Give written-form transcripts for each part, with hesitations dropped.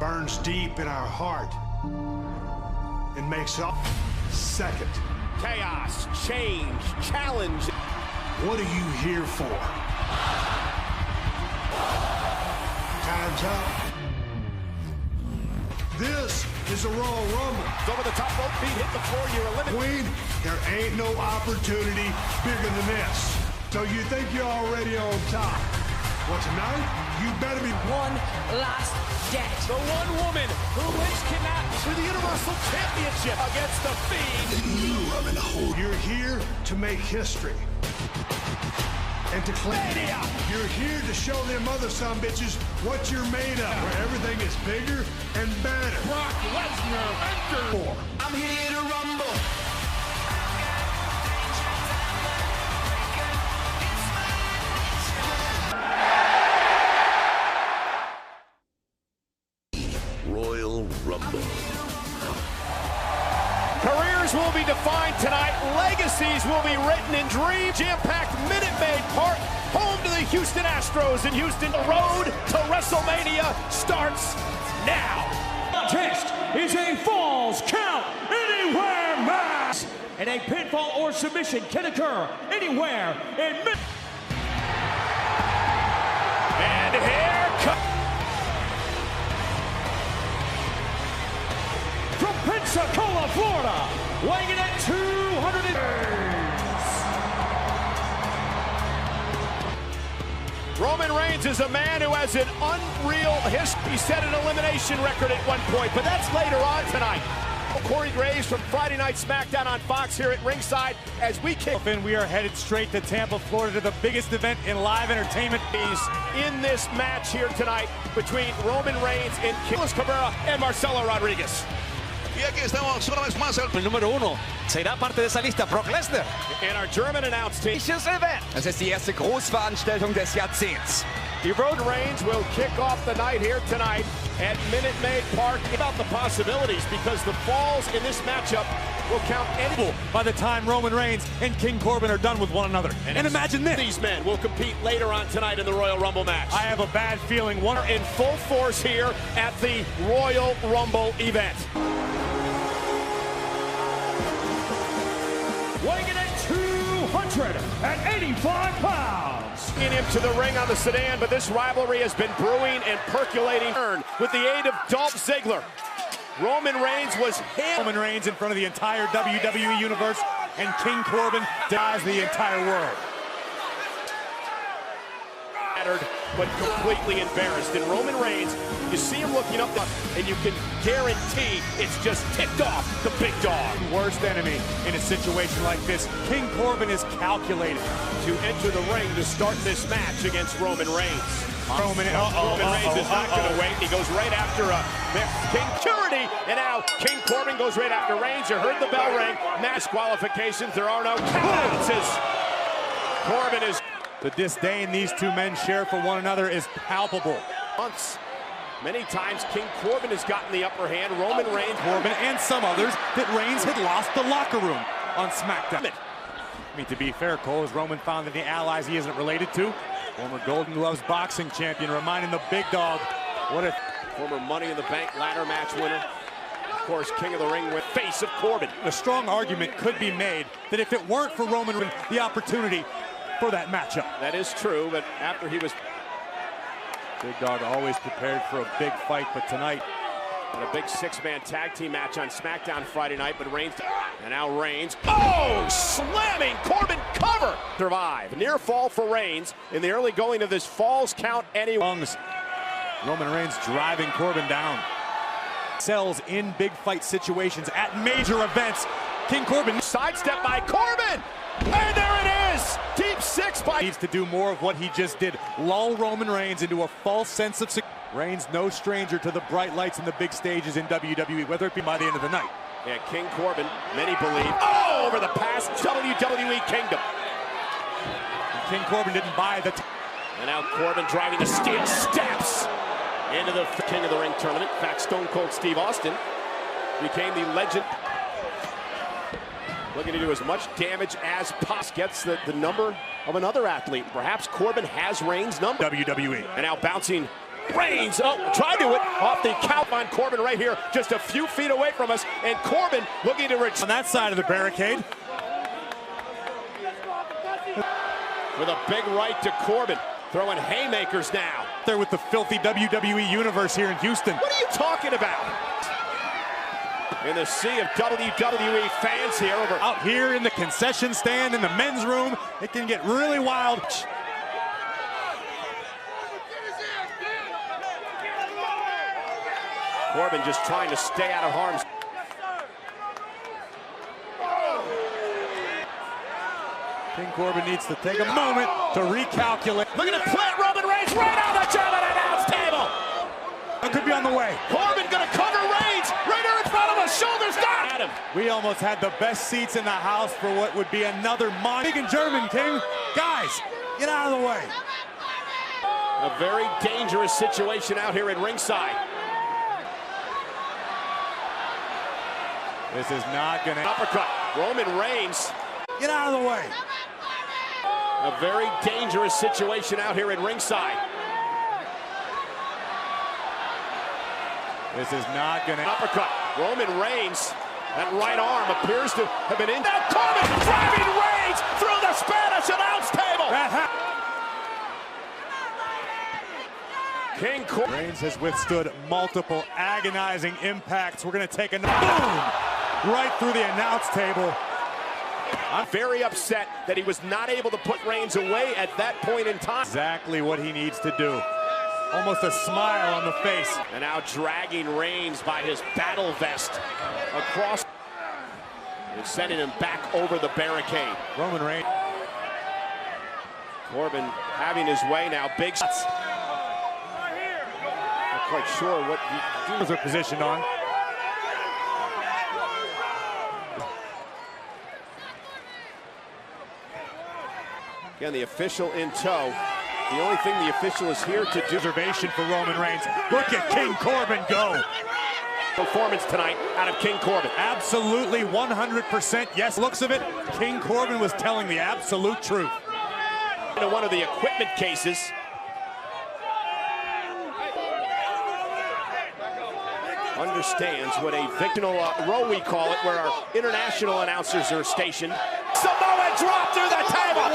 burns deep in our heart and makes up second. Chaos, change, challenge. What are you here for? Time's up. This is a Royal Rumble. Over the top, both feet hit the floor, you're eliminated. Queen, there ain't no opportunity bigger than this. So you think you're already on top. Well, tonight, you better be one last dance. The one woman who wins kidnapped for the Universal Championship against the Fiend. You're here to make history. And to claim. You're here to show them other sumbitches what you're made of. Where everything is bigger and better. Brock Lesnar enter. I'm here to rumble. Royal Rumble. Careers will be defined tonight. Legacies will be written in dream. Jam-packed Minute Maid Park, home to the Houston Astros in Houston. The road to WrestleMania starts now. Contest is a Falls Count Anywhere match, and a pinfall or submission can occur anywhere in And here comes from Pensacola, Florida, weighing in at 200 Roman Reigns is a man who has an unreal history. He set an elimination record at one point, but that's later on tonight. Corey Graves from Friday Night SmackDown on Fox here at ringside as we kick. We are headed straight to Tampa, Florida, to the biggest event in live entertainment. He's in this match here tonight between Roman Reigns and Carlos Cabrera and Marcelo Rodriguez. Y aquí estamos una vez más. El número 1 será parte de esa lista, Brock Lesnar. And our German announced team. Das ist die erste Großveranstaltung des Jahrzehnts. Roman Reigns will kick off the night here tonight at Minute Maid Park. About the possibilities, because the falls in this matchup will count any. By the time Roman Reigns and King Corbin are done with one another. And imagine this. These men will compete later on tonight in the Royal Rumble match. I have a bad feeling one in full force here at the Royal Rumble event. Weighing in at 285 pounds. In him to the ring on the sedan, but this rivalry has been brewing and percolating. With the aid of Dolph Ziggler, Roman Reigns was Roman Reigns in front of the entire WWE universe, and King Corbin dies the entire world. But completely embarrassed. And Roman Reigns, you see him looking up, and you can guarantee it's just ticked off the big dog. Worst enemy in a situation like this. King Corbin is calculated to enter the ring to start this match against Roman Reigns. Roman Reigns is not going to wait. He goes right after King Curity, and now King Corbin goes right after Reigns. You heard the bell ring. Match qualifications. There are no counts. Corbin is. The disdain these two men share for one another is palpable. Many times King Corbin has gotten the upper hand. Roman Reigns, Corbin, and some others that Reigns had lost the locker room on SmackDown. I mean, to be fair, Cole, as Roman found that the allies he isn't related to, former Golden Gloves boxing champion, reminding the big dog, what if former Money in the Bank ladder match winner, of course, King of the Ring with face of Corbin. A strong argument could be made that if it weren't for Roman Reigns, the opportunity for that matchup. That is true, but after he was... Big Dog always prepared for a big fight, but tonight... And a big six-man tag team match on SmackDown Friday night, but Reigns... And now Reigns... Oh! Slamming Corbin cover! Survive. Near fall for Reigns in the early going of this Falls Count anywhere. Roman Reigns driving Corbin down. Sells in big fight situations at major events. King Corbin... Sidestep by Corbin! And there it is! Deep six by... Needs to do more of what he just did. Lull Roman Reigns into a false sense of security. Reigns no stranger to the bright lights and the big stages in WWE, whether it be by the end of the night. Yeah, King Corbin, many believe, over the past WWE Kingdom. And King Corbin didn't buy the... And now Corbin driving the steel steps into the King of the Ring tournament. In fact, Stone Cold Steve Austin became the legend. Looking to do as much damage as possible. Gets the number of another athlete. Perhaps Corbin has Reigns' number. WWE. And now bouncing Reigns, tried to it off the count on Corbin right here, just a few feet away from us, and Corbin looking to reach on that side of the barricade. With a big right to Corbin, throwing haymakers now. There with the filthy WWE universe here in Houston. What are you talking about? In the sea of WWE fans here over out here in the concession stand in the men's room, it can get really wild. Corbin just trying to stay out of harm's. King Corbin needs to take a moment to recalculate. Look at the plant, Roman Reigns right on the German announce table. It could be on the way. Corbin gonna cover Reigns right there in front of us, shoulders down. Adam. We almost had the best seats in the house for what would be another big and German, King. Guys, get out of the way. A very dangerous situation out here at ringside. This is not gonna uppercut. Roman Reigns. Get out of the way. A very dangerous situation out here at ringside. This is not gonna uppercut. Roman Reigns. That right arm appears to have been in. Now Corbin driving Reigns through the Spanish announce table. King Corbin. Reigns has withstood multiple agonizing impacts. We're gonna take another boom right through the announce table. I'm very upset that he was not able to put Reigns away at that point in time. Exactly what he needs to do. Almost a smile on the face. And now dragging Reigns by his battle vest across and sending him back over the barricade. Roman Reigns. Corbin having his way now. Big shots. Not quite sure what he are positioned on. Again, the official in tow. The only thing the official is here to do. Reservation for Roman Reigns. Look at King Corbin go. Performance tonight out of King Corbin. Absolutely 100%. Yes, looks of it. King Corbin was telling the absolute truth. In one of the equipment cases. Understands what a victional row we call it, where our international announcers are stationed. Samoa drop through the table.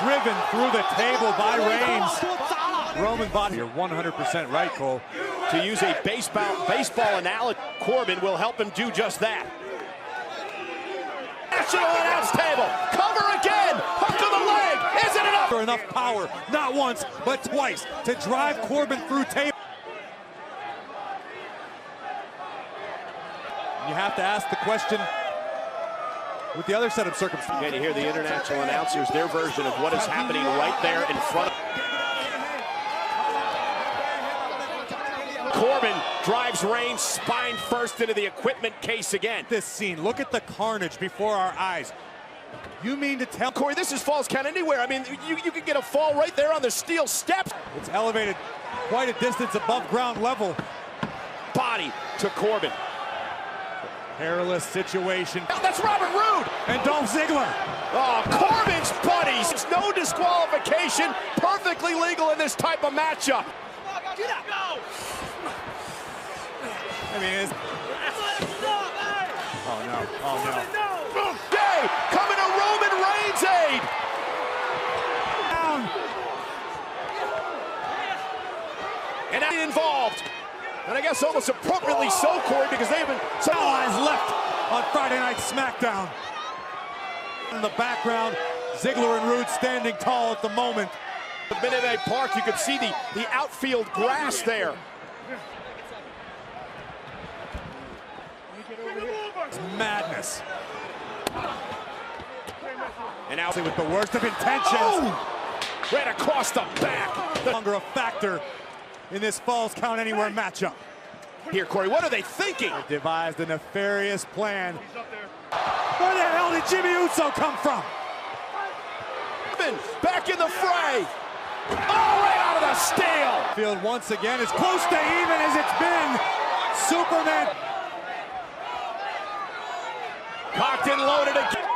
Driven through the table by Reigns. Roman body. You're 100% right, Cole. To use a baseball analogy, Corbin will help him do just that. National announce table. Cover again. Hook to the leg. Isn't enough? Enough power, not once, but twice, to drive Corbin through table. You have to ask the question with the other set of circumstances. Again, you hear the international announcers, their version of what is happening right there in front of. Corbin drives Reigns spine first into the equipment case again. This scene, look at the carnage before our eyes. You mean to tell Corey, this is falls count anywhere. I mean, you could get a fall right there on the steel steps. It's elevated quite a distance above ground level. Body to Corbin. Perilous situation. Oh, that's Robert Roode and Dolph Ziggler. Oh, Corbin's buddies. It's no disqualification. Perfectly legal in this type of matchup. Get up. I mean, it's... Oh no! Oh no! Coming to Roman Reigns' aid. And now involved. And I guess almost appropriately so, Corey, because they've been some allies left on Friday Night SmackDown. In the background, Ziggler and Roode standing tall at the moment. The Minute Maid Park, you could see the outfield grass there. It's madness. And now with the worst of intentions. Oh! Right across the back. No longer a factor in this Falls Count Anywhere matchup. Here, Corey, what are they thinking? They devised a nefarious plan. Where the hell did Jimmy Uso come from? Back in the fray. Oh, right out of the steel. Field once again is close to even as it's been. Superman. Cocked and loaded again.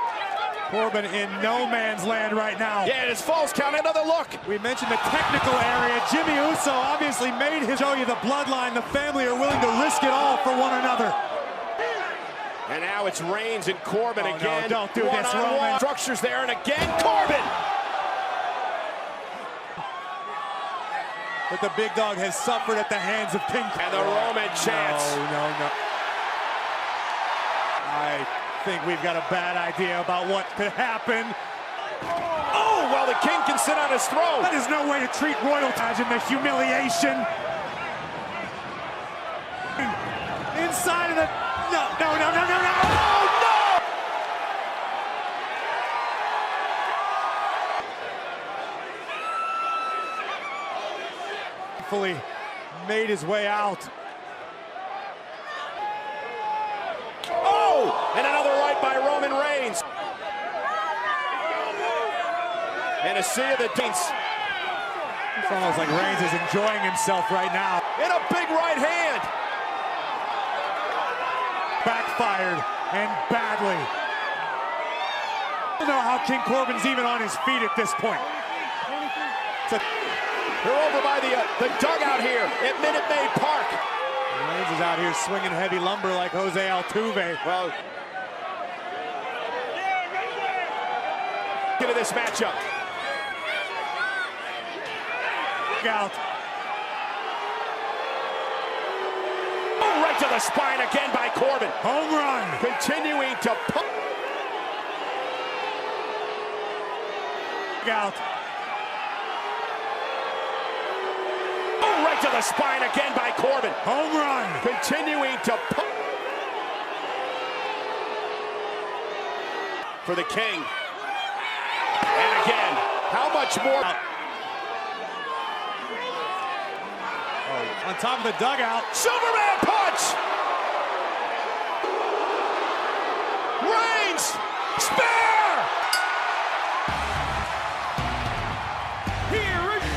Corben in no man's land right now. Yeah, it's false count. Another look. We mentioned the technical area. Jimmy Uso obviously made his show you the bloodline. The family are willing to risk it all for one another. And now it's Reigns and Corben again. No, don't do this, Roman. Structures there, and again, Corben. But the big dog has suffered at the hands of King. And the Roman chants. No. I think we've got a bad idea about what could happen. Oh, well, the King can sit on his throne. That is no way to treat Royal. Imagine the humiliation. Inside of the... No. Oh, no! Fully made his way out. Oh, and another right by Roman Reigns. And a sea of the dance. It's almost like Reigns is enjoying himself right now. In a big right hand. Backfired and badly. I don't know how King Corben's even on his feet at this point. They're over by the dugout here at Minute Maid Park. Reigns is out here swinging heavy lumber like Jose Altuve. Well, get to this matchup. Out. Oh, right to the spine again by Corben. Home run. Continuing to pump. Out. Oh, right to the spine again by Corben. Home run. Continuing to pump. For the King. And again, how much more? Oh, on top of the dugout. Superman punch! Reigns! Spear! Here it is.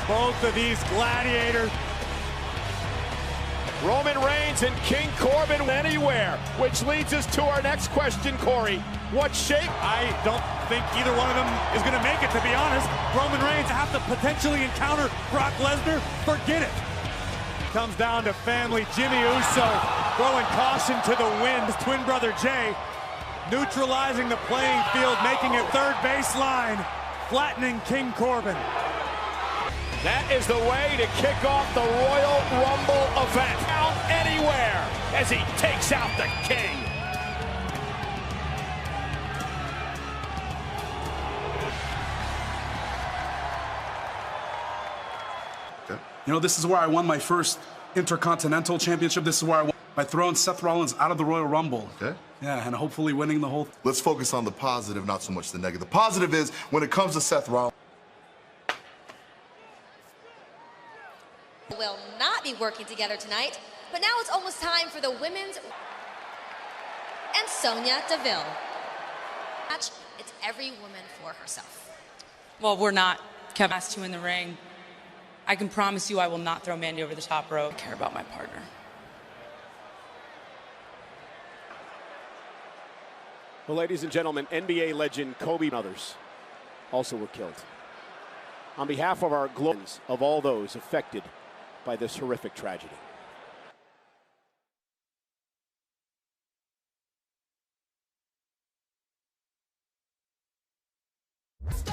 Both of these gladiators. Roman Reigns and King Corben anywhere, which leads us to our next question, Corey. What shape? I don't think either one of them is going to make it, to be honest. Roman Reigns have to potentially encounter Brock Lesnar. Forget it. Comes down to family. Jimmy Uso throwing caution to the wind. His twin brother Jay neutralizing the playing field, making it third baseline, flattening King Corben. That is the way to kick off the Royal Rumble event. Out anywhere as he takes out the King. You know, this is where I won my first Intercontinental Championship. This is where I won by throwing Seth Rollins out of the Royal Rumble. Okay. Yeah, and hopefully winning the whole... Let's focus on the positive, not so much the negative. The positive is, when it comes to Seth Rollins, will not be working together tonight, but now it's almost time for the women's and Sonya Deville match. It's every woman for herself. Well, we're not kept last two in the ring. I can promise you I will not throw Mandy over the top rope. I care about my partner. Well, ladies and gentlemen, NBA legend Kobe and others also were killed. On behalf of our globals of all those affected by this horrific tragedy. So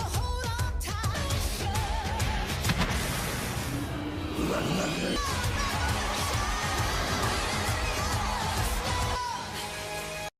hold on tight.